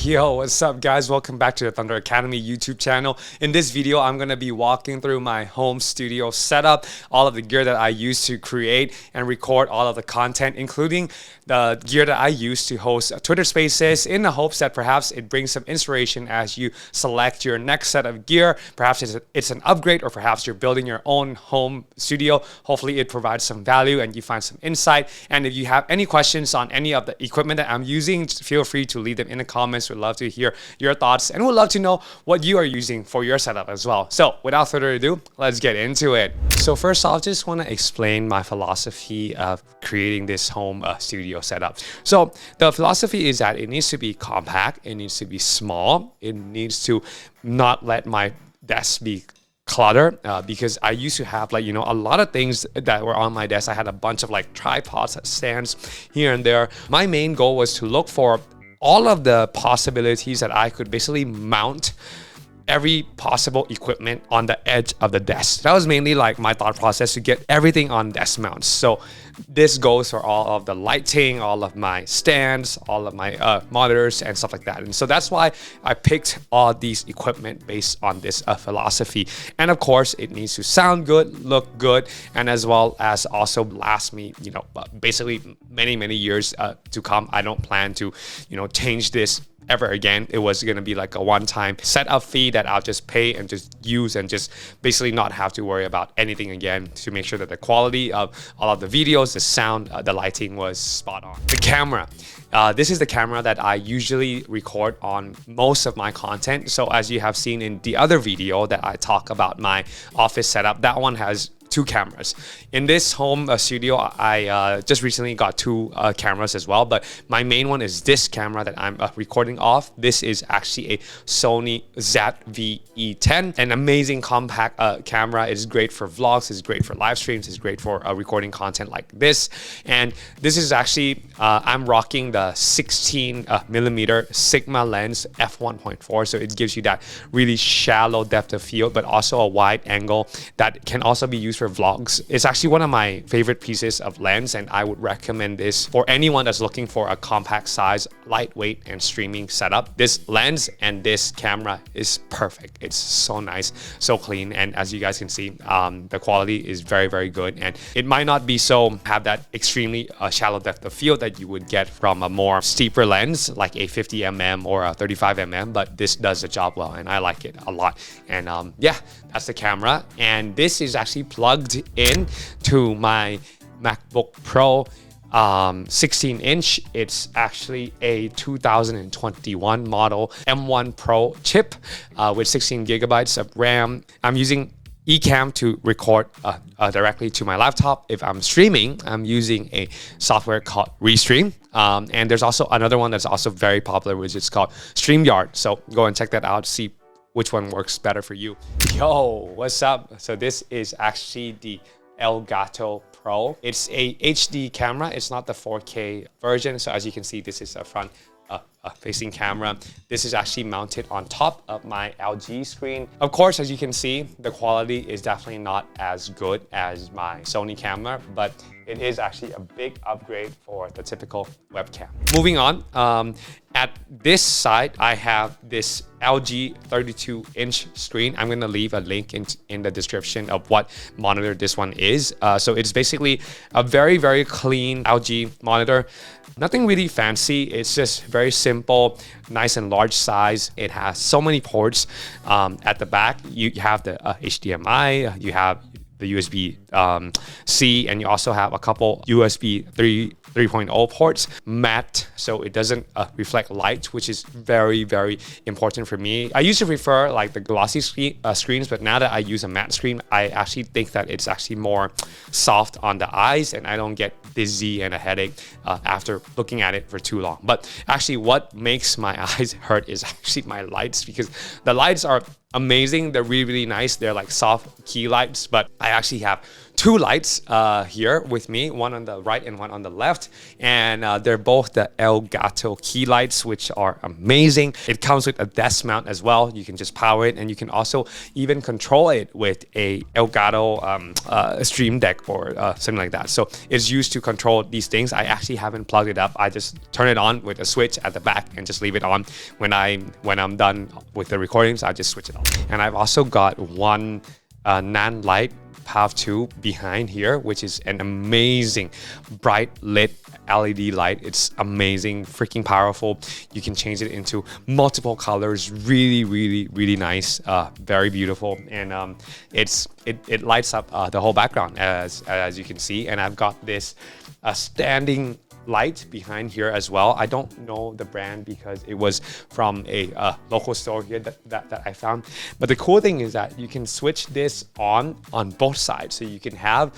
Yo, what's up guys? Welcome back to the Thunder Academy YouTube channel. In this video, I'm going to be walking through my home studio setup, all of the gear that I use to create and record all of the content, including the gear that I use to host Twitter Spaces, in the hopes that perhaps it brings some inspiration as you select your next set of gear. Perhaps it's an upgrade, or perhaps you're building your own home studio. Hopefully it provides some value and you find some insight. And if you have any questions on any of the equipment that I'm using, feel free to leave them in the comments. We'd love to hear your thoughts, and we'd love to know what you are using for your setup as well. So without further ado, let's get into it. So first off, just want to explain my philosophy of creating this home studio setup. So the philosophy is that it needs to be compact, it needs to be small, it needs to not let my desk be clutter, because I used to have a lot of things that were on my desk. I had a bunch of tripods, stands here and there. My main goal was to look for all of the possibilities that I could basically mount every possible equipment on the edge of the desk. That was mainly my thought process, to get everything on desk mounts. So this goes for all of the lighting, all of my stands, all of my monitors and stuff like that. And so that's why I picked all these equipment based on this philosophy. And of course, it needs to sound good, look good, and as well as also last me, basically many years to come. I don't plan to, change this ever again. It was going to be a one-time setup fee that I'll just pay and just use, and just basically not have to worry about anything again, to make sure that the quality of all of the videos, the sound, the lighting was spot on. The camera. This is the camera that I usually record on most of my content. So as you have seen in the other video that I talk about my office setup, that one has two cameras. In this home studio, I just recently got two cameras as well, but my main one is this camera that I'm recording off. This is actually a Sony ZV-E10, an amazing compact camera. It's great for vlogs, it's great for live streams, it's great for recording content like this. And this is actually, I'm rocking the 16 millimeter Sigma lens f1.4, so it gives you that really shallow depth of field, but also a wide angle that can also be used for vlogs. It's actually one of my favorite pieces of lens, and I would recommend this for anyone that's looking for a compact size, lightweight and streaming setup. This lens and this camera is perfect. It's so nice, so clean, and as you guys can see, the quality is very good. And it might not be have that extremely shallow depth of field that you would get from a more steeper lens like a 50mm or a 35mm, but this does the job well, and I like it a lot. And yeah, that's the camera, and this is actually plugged in to my MacBook Pro 16-inch. It's actually a 2021 model M1 Pro chip with 16 gigabytes of RAM. I'm using Ecamm to record directly to my laptop. If I'm streaming, I'm using a software called Restream. And there's also another one that's also very popular, which is called StreamYard. So go and check that out, see which one works better for you. Yo, what's up? So this is actually the Elgato Pro. It's a HD camera. It's not the 4K version. So as you can see, this is a front facing camera. This is actually mounted on top of my LG screen. Of course, as you can see, the quality is definitely not as good as my Sony camera, but it is actually a big upgrade for the typical webcam. Moving on, at this side, I have this LG 32-inch screen. I'm gonna leave a link in the description of what monitor this one is. So it's basically a very clean LG monitor. Nothing really fancy. It's just very simple, nice and large size. It has so many ports. At the back, you have the HDMI, you have the USB-C, and you also have a couple USB 3.0 ports, matte, so it doesn't reflect light, which is very important for me. I used to prefer the glossy screens, but now that I use a matte screen, I actually think that it's actually more soft on the eyes, and I don't get dizzy and a headache after looking at it for too long. But actually, what makes my eyes hurt is actually my lights, because the lights are amazing. They're really nice. They're soft key lights, but I actually have two lights here with me, one on the right and one on the left, and they're both the Elgato key lights, which are amazing. It comes with a desk mount as well. You can just power it, and you can also even control it with a Elgato Stream Deck or something like that. So it's used to control these things. I actually haven't plugged it up. I just turn it on with a switch at the back and just leave it on. When I'm done with the recordings, I just switch it on. And I've also got one NAND light PAV 2 behind here, which is an amazing bright lit LED light. It's amazing, freaking powerful. You can change it into multiple colors. Really nice, very beautiful, and it lights up the whole background as you can see. And I've got this standing light behind here as well. I don't know the brand because it was from a local store here that I found. But the cool thing is that you can switch this on both sides. So you can have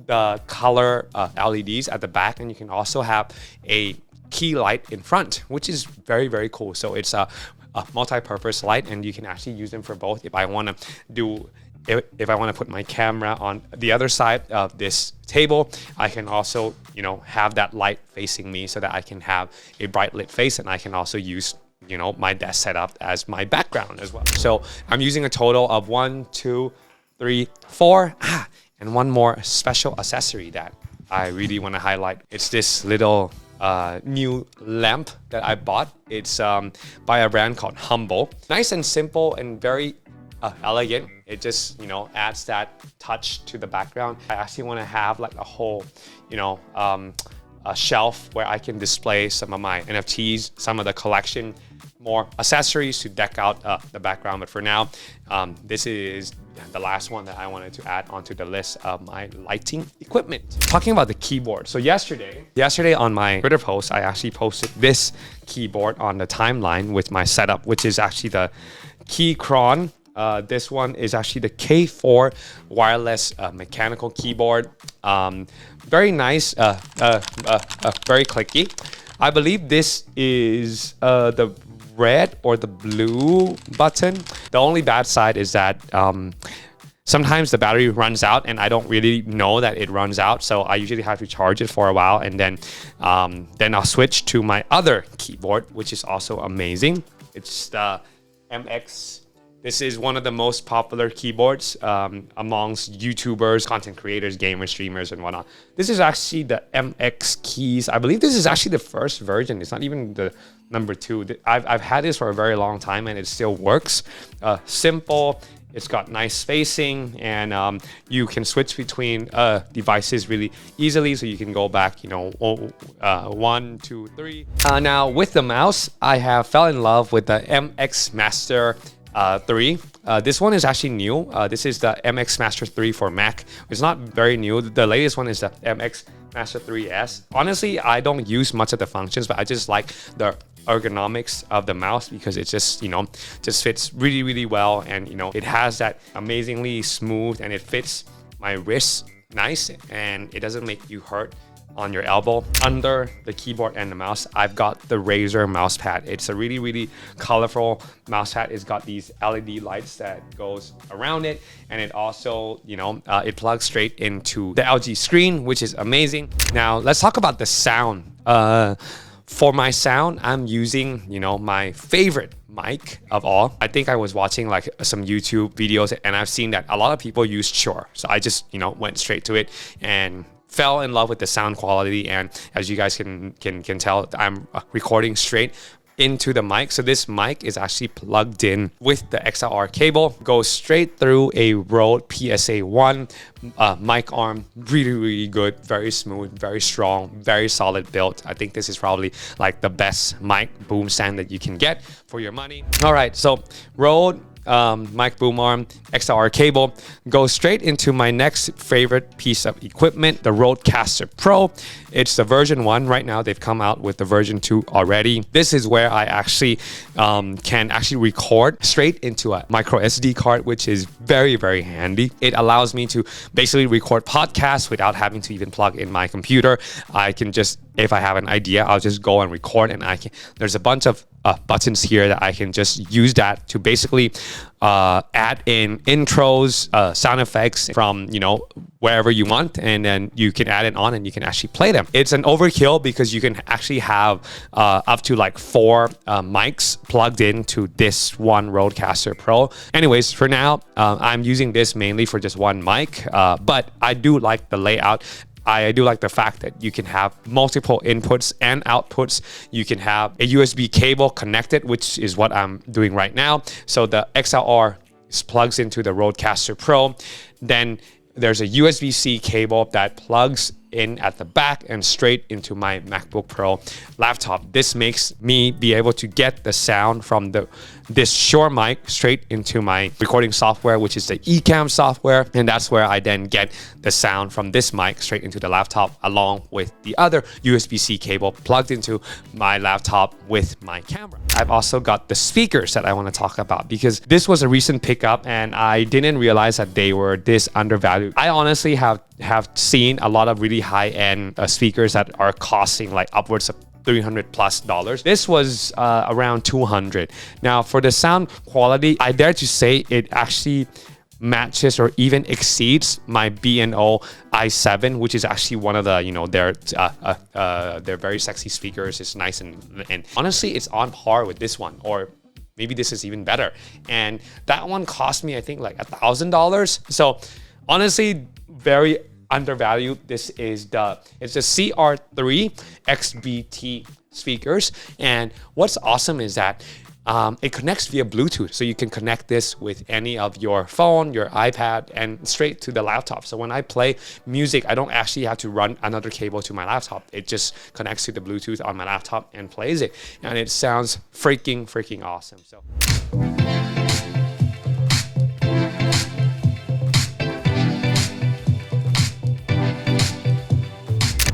the color LEDs at the back, and you can also have a key light in front, which is very cool. So it's a multi-purpose light, and you can actually use them for both. If I want to put my camera on the other side of this table, I can also, have that light facing me so that I can have a bright lit face, and I can also use, my desk setup as my background as well. So I'm using a total of 1, 2, 3, 4, and one more special accessory that I really want to highlight. It's this little new lamp that I bought. It's by a brand called Humble. Nice and simple and very elegant. It just adds that touch to the background. I actually want to have like a whole a shelf where I can display some of my NFTs, some of the collection, more accessories to deck out the background. But for now, this is the last one that I wanted to add onto the list of my lighting equipment. Talking about the keyboard. So yesterday on my Twitter post, I actually posted this keyboard on the timeline with my setup, which is actually the Keychron. This one is actually the K4 wireless mechanical keyboard. Very nice, very clicky. I believe this is the red or the blue button. The only bad side is that sometimes the battery runs out, and I don't really know that it runs out. So I usually have to charge it for a while, and then I'll switch to my other keyboard, which is also amazing. It's the MX. This is one of the most popular keyboards amongst YouTubers, content creators, gamers, streamers, and whatnot. This is actually the MX Keys. I believe this is actually the first version. It's not even the number 2. I've had this for a very long time, and it still works. Simple. It's got nice spacing, and you can switch between devices really easily. So you can go back, 1, 2, 3. Now with the mouse, I have fell in love with the MX Master 3. This one is actually new. This is the MX Master 3 for Mac. It's not very new. The latest one is the MX Master 3S. Honestly, I don't use much of the functions, but I just like the ergonomics of the mouse because it just just fits really well, and it has that amazingly smooth, and it fits my wrist nice, and it doesn't make you hurt on your elbow. Under the keyboard and the mouse, I've got the Razer mouse pad. It's a really colorful mouse pad. It's got these LED lights that goes around it, and it also it plugs straight into the LG screen, which is amazing. Now let's talk about the sound. For my sound, I'm using my favorite mic of all. I think I was watching like some YouTube videos, and I've seen that a lot of people use Shure, so I just went straight to it and fell in love with the sound quality. And as you guys can tell, I'm recording straight into the mic. So this mic is actually plugged in with the XLR cable, goes straight through a Rode PSA-1 mic arm. Really good, very smooth, very strong, very solid build. I think this is probably like the best mic boom stand that you can get for your money. All right, so Rode mic boom arm, XLR cable, goes straight into my next favorite piece of equipment, the Rodecaster Pro. It's the version 1 right now. They've come out with the version 2 already. This is where I actually can record straight into a micro SD card, which is very handy. It allows me to basically record podcasts without having to even plug in my computer. I can just, if I have an idea, I'll just go and record, and there's a bunch of buttons here that I can just use that to basically add in intros, sound effects from, you know, wherever you want, and then you can add it on and you can actually play them. It's an overkill because you can actually have up to like 4 mics plugged into this one Rodecaster Pro. Anyways, for now, I'm using this mainly for just one mic, but I do like the layout. I do like the fact that you can have multiple inputs and outputs. You can have a USB cable connected, which is what I'm doing right now. So the XLR plugs into the Rodecaster Pro. Then there's a USB-C cable that plugs in at the back and straight into my MacBook Pro laptop. This makes me be able to get the sound from this Shure mic straight into my recording software, which is the Ecamm software. And that's where I then get the sound from this mic straight into the laptop, along with the other USB-C cable plugged into my laptop with my camera. I've also got the speakers that I want to talk about because this was a recent pickup and I didn't realize that they were this undervalued. I honestly have seen a lot of really high-end speakers that are costing like upwards of $300+. This was around $200. Now for the sound quality, I dare to say it actually matches or even exceeds my B&O i7, which is actually one of the, you know, their very sexy speakers. It's nice and honestly, it's on par with this one, or maybe this is even better. And that one cost me, I think, like $1,000. So honestly, very undervalued. This is it's the CR3 XBT speakers, and what's awesome is that it connects via Bluetooth, so you can connect this with any of your phone, your iPad, and straight to the laptop. So when I play music, I don't actually have to run another cable to my laptop. It just connects to the Bluetooth on my laptop and plays it, and it sounds freaking awesome. So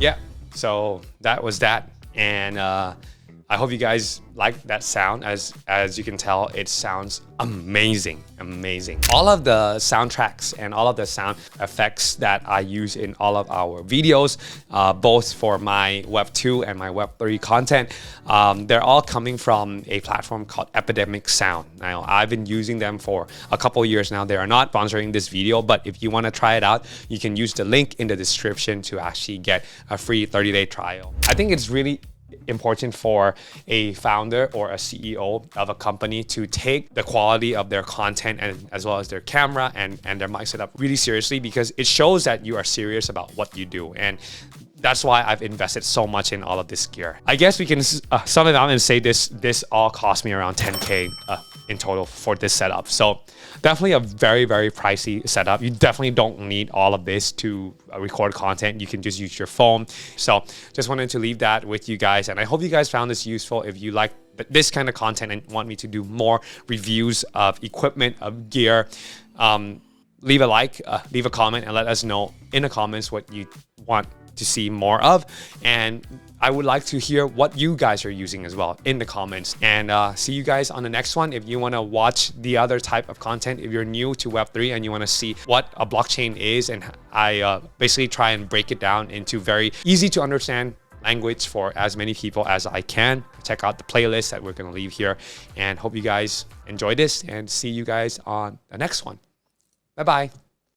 yeah, so that was that, and I hope you guys like that sound. As you can tell, it sounds amazing. All of the soundtracks and all of the sound effects that I use in all of our videos, both for my Web 2 and my Web 3 content, they're all coming from a platform called Epidemic Sound. Now, I've been using them for a couple years now. They are not sponsoring this video, but if you want to try it out, you can use the link in the description to actually get a free 30-day trial. I think it's really important for a founder or a CEO of a company to take the quality of their content and as well as their camera and their mic setup really seriously, because it shows that you are serious about what you do. And that's why I've invested so much in all of this gear. I guess we can sum it up and say this all cost me around 10K in total for this setup. So definitely a very pricey setup. You definitely don't need all of this to record content. You can just use your phone. So just wanted to leave that with you guys, and I hope you guys found this useful. If you like this kind of content and want me to do more reviews of equipment, of gear, leave a like, leave a comment, and let us know in the comments what you want to see more of. And I would like to hear what you guys are using as well in the comments. And see you guys on the next one. If you want to watch the other type of content, if you're new to Web3 and you want to see what a blockchain is, and I basically try and break it down into very easy to understand language for as many people as I can, check out the playlist that we're going to leave here. And hope you guys enjoy this, and see you guys on the next one. Bye-bye.